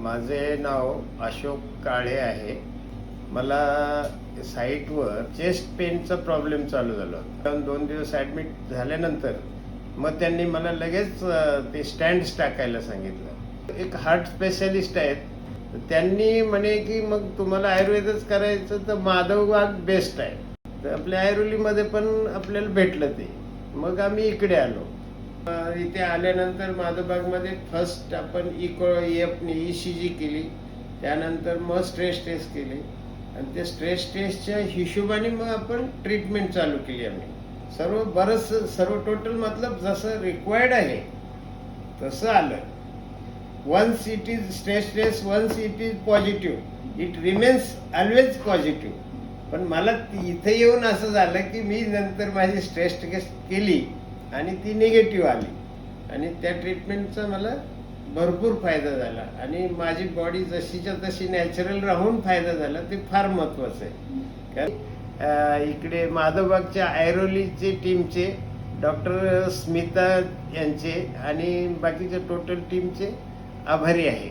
माझे नाव अशोक काळे आहे. मला साईटवर चेस्ट पेनचा प्रॉब्लेम चालू झाला होता. 2 दिवस ॲडमिट झाल्यानंतर मग त्यांनी मला लगेच ते स्टँड्स टाकायला सांगितलं. एक हार्ट स्पेशलिस्ट आहेत, त्यांनी म्हणे की मग तुम्हाला आयुर्वेदच करायचं तर माधवबाग बेस्ट आहे. तर आपल्या ऐरोलीमध्ये पण आपल्याला भेटलं ते. मग आम्ही इकडे आलो. इथे आल्यानंतर माधवबागमध्ये फर्स्ट आपण ECG केली, त्यानंतर मग स्ट्रेस टेस्ट केली आणि ते स्ट्रेस टेस्टच्या हिशोबाने मग आपण ट्रीटमेंट चालू केली. आम्ही सर्व टोटल मतलब जसं रिक्वायर्ड आहे तसं आलं. Once it is stress test, once it is positive, it remains always positive. पण मला इथे येऊन असं झालं की मी नंतर माझी स्ट्रेस टेस्ट केली आणि ती निगेटिव्ह आली आणि त्या ट्रीटमेंटचा मला भरपूर फायदा झाला आणि माझी बॉडी जशीच्या तशी नॅचरल राहून फायदा झाला. ते फार महत्त्वाचं आहे. कारण इकडे माधवबागच्या ऐरोलीचे टीमचे डॉक्टर स्मिता यांचे आणि बाकीच्या टोटल टीमचे आभारी आहे.